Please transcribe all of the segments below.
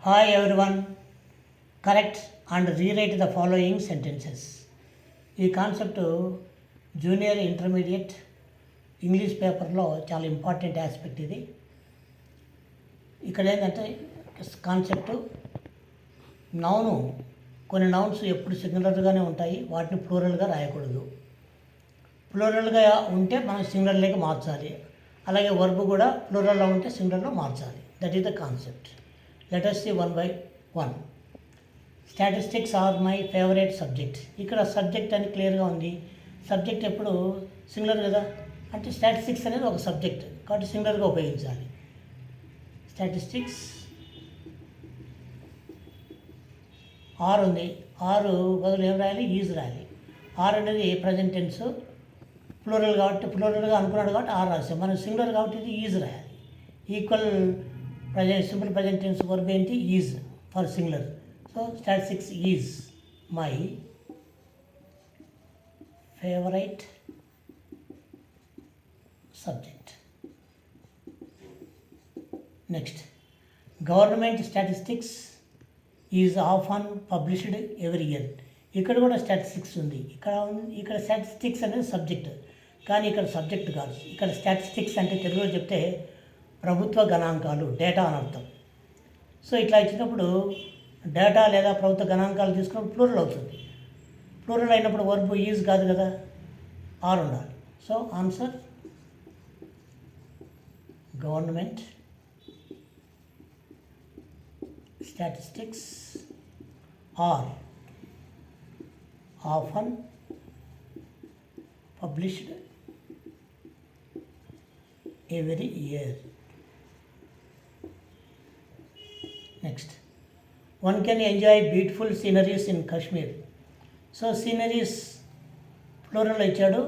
Hi everyone, correct and rewrite the following sentences. ఈ concept junior intermediate English పేపర్లో చాలా important aspect ఇది. ఇక్కడ ఏంటంటే కాన్సెప్ట్ నౌను, కొన్ని నౌన్స్ ఎప్పుడు సింగులర్గానే ఉంటాయి, వాటిని ప్లూరల్గా రాయకూడదు. ప్లూరల్గా ఉంటే మనం సింగులర్లోకి మార్చాలి. అలాగే వర్బ్ కూడా ప్లూరల్లో ఉంటే సింగులర్లో మార్చాలి. That is the concept. Let us see one by one. Statistics are my favourite subject. ఇక్కడ సబ్జెక్ట్ అని క్లియర్గా ఉంది. సబ్జెక్ట్ ఎప్పుడు సింగులర్ కదా, అంటే స్టాటిస్టిక్స్ అనేది ఒక సబ్జెక్ట్ కాబట్టి సింగులర్గా ఉపయోగించాలి. స్టాటిస్టిక్స్ ఆర్ ఉంది, ఆరు బదులు ఏం రాయాలి, ఈజ్ రాయాలి. ఆర్ అనేది ప్రజెంట్ టెన్స్, ప్లూరల్ కాబట్టి ప్లూరల్గా అనుకున్నాడు కాబట్టి ఆర్ రాసాం. మనం సింగులర్ కాబట్టి ఇది ఈజ్ రాయాలి. Equal simple present tense verb ఏంటి, is for singular. So statistics is my favourite subject. Next, government statistics is often published every year. ఇక్కడ కూడా స్టాటిస్టిక్స్ ఉంది. ఇక్కడ స్టాటిస్టిక్స్ అనేది సబ్జెక్ట్, కానీ ఇక్కడ సబ్జెక్ట్ కాదు. ఇక్కడ స్టాటిస్టిక్స్ అంటే తెలుగులో చెప్తే ప్రభుత్వ గణాంకాలు, డేటా అని అర్థం. సో ఇట్లా ఇచ్చినప్పుడు డేటా లేదా ప్రభుత్వ గణాంకాలు తీసుకున్నప్పుడు ప్లూరల్ అవుతుంది. ప్లూరల్ అయినప్పుడు వర్బ్ ఈజ్ కాదు కదా, ఆర్ ఉండాలి. So answer government statistics are often published every year. Next, one can enjoy beautiful sceneries in Kashmir. So sceneries plural ఇచ్చాడు,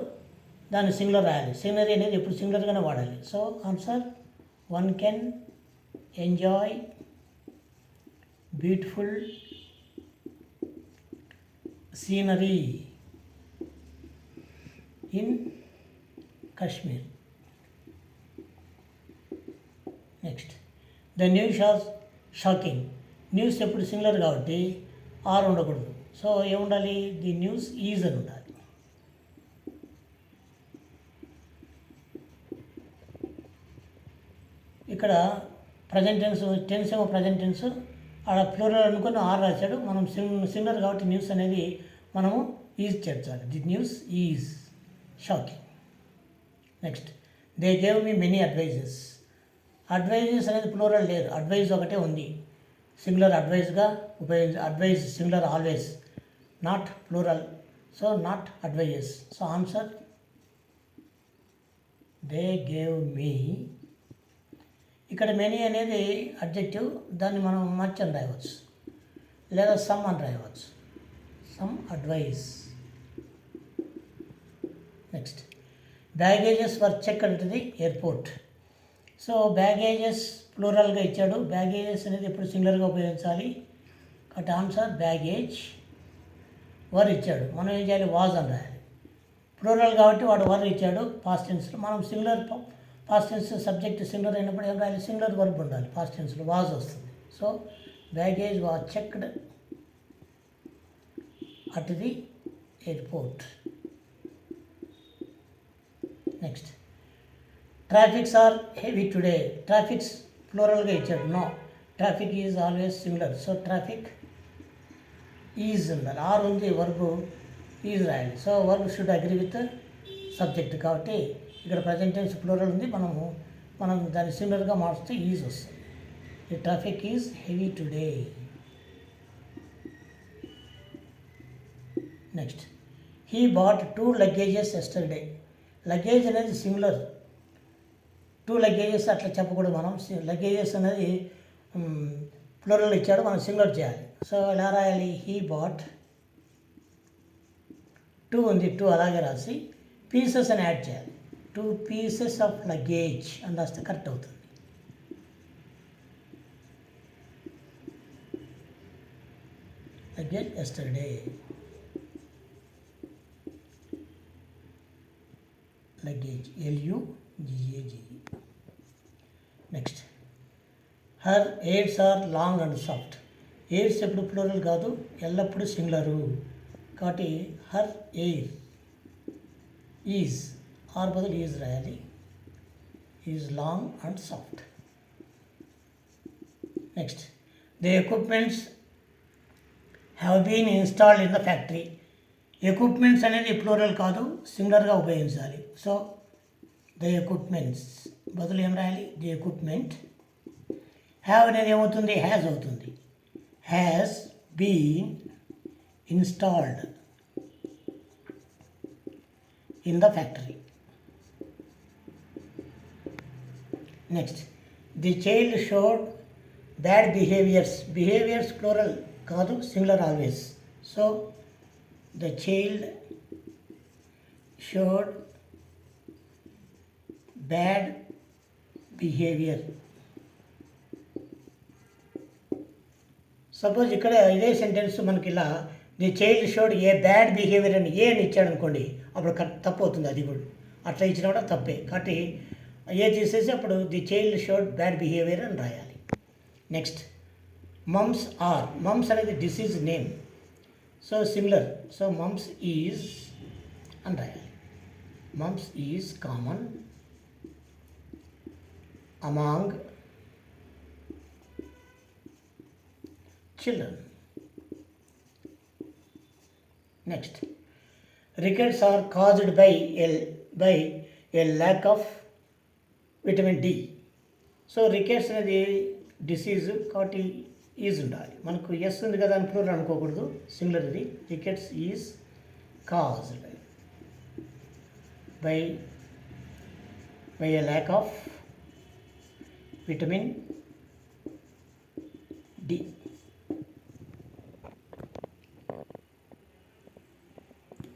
దాన్ని సింగులర్ రాయాలి. సీనరీ అనేది ఎప్పుడు సింగులర్గానే వాడాలి. So answer one can enjoy beautiful scenery in Kashmir. Next, the news are shocking. News ఎప్పుడు singular కాబట్టి are ఉండకూడదు. సో ఏముండాలి, ది న్యూస్ ఈజ్ అని ఉండాలి. ఇక్కడ ప్రజెంట్ టెన్స్ ఏమో ప్రజెంట్ టెన్స్, ఆడ ప్లూరల్ అనుకుని ఆర్ రాశాడు. మనం సింగులర్ కాబట్టి న్యూస్ అనేది మనము ఈజ్ చేర్చాలి. The news is shocking. Next, they gave me many advises. Advises అనేది ప్లూరల్ లేదు, అడ్వైజ్ ఒకటే ఉంది. సింగులర్ అడ్వైజ్గా ఉపయోగించి advice singular always, not plural. So not advises. So answer they gave me. ఇక్కడ మెనీ అనేది అడ్జెక్టివ్, దాన్ని మనం మచ్ అని రాయవచ్చు లేదా సమ్ అని రాయవచ్చు. Some advice. Next, baggages were checked at the airport. So baggages ప్లూరల్గా ఇచ్చాడు. బ్యాగేజెస్ అనేది ఎప్పుడు సింగులర్గా ఉపయోగించాలి కాబట్టి ఆన్సర్ బ్యాగేజ్. వర్ ఇచ్చాడు, మనం ఏం చేయాలి, వాజ్ అని రాయాలి. ప్లూరల్ కాబట్టి వాడు వర్ ఇచ్చాడు పాస్ట్ టెన్స్లో. మనం singular past tense subject singular అయినప్పుడు ఏం రాయాలి, సింగులర్ వర్బ్ ఉండాలి. పాస్ట్ టెన్స్లో వాజ్ వస్తుంది. So baggage was checked at the airport. Next, traffics are heavy today. Traffics ప్లూరల్గా ఇచ్చాడు. No, traffic is always singular. So traffic is ఉండాలి. ఆర్ ఉంది, వర్బ్ ఈజ్ రాయాలి. So verb should agree with subject కాబట్టి ఇక్కడ present tense plural ఉంది, మనం దాన్ని సింగులర్గా మార్చితే ఈజ్ వస్తుంది. The traffic is heavy today. Next, he bought 2 luggages yesterday. Luggage అనేది సింగులర్, 2 లగేజెస్ అట్లా చెప్పకూడదు. మనం లగేజెస్ అనేది ప్లూరల్ ఇచ్చాడు, మనం సింగులర్ చేయాలి. సో ఎలా రాయాలి, హీ బాట్ 2 ఉంది, 2 అలాగే రాసి పీసెస్ అని యాడ్ చేయాలి. 2 pieces ఆఫ్ లగేజ్ అని రాస్తే కరెక్ట్ అవుతుంది. Luggage yesterday, luggage LUGAGE. Next, her hairs are long and soft. Hairs ఎప్పుడు ప్లూరల్ కాదు, ఎల్లప్పుడూ సింగులరు. కాబట్టి హర్ ఎయిర్ ఈజ్, ఆర్ బదులు ఈజ్ రాయాలి. Is long and soft. Next, the equipments have been installed in the factory. Equipments అనేది plural కాదు, సింగులర్గా ఉపయోగించాలి. సో ది ఎక్విప్మెంట్స్ బదులు ఏం రాయాలి? The equipment. హ్యావ్ అనేది ఏమవుతుంది? హ్యాజ్ అవుతుంది. Has been installed in the factory. Next, the child showed bad behaviours. Behaviours plural కాదు, singular always. So the child showed bad behaviour. Suppose ఇక్కడ ఇదే సెంటెన్స్ మనకి ఇలా the child showed a bad behaviour అని a అని ఇచ్చాడు అనుకోండి, అప్పుడు తప్పు అవుతుంది. అది కూడా అట్లా ఇచ్చినా కూడా తప్పే. కాబట్టి ఏ తీసేసి అప్పుడు the child showed bad behaviour అని రాయాలి. Next, mumps are. మమ్స్ అనేది disease name, so singular. So mumps is అని రాయాలి. Mumps is common among children. Next, rickets are caused by a lack of vitamin D. So rickets అనేది disease, కాబట్టి is ఉండాలి. మనకు yes ఉంది కదా అని ప్లూరల్ అనుకోకూడదు, సింగులర్ ఇది. Rickets is caused by a lack of vitamin D.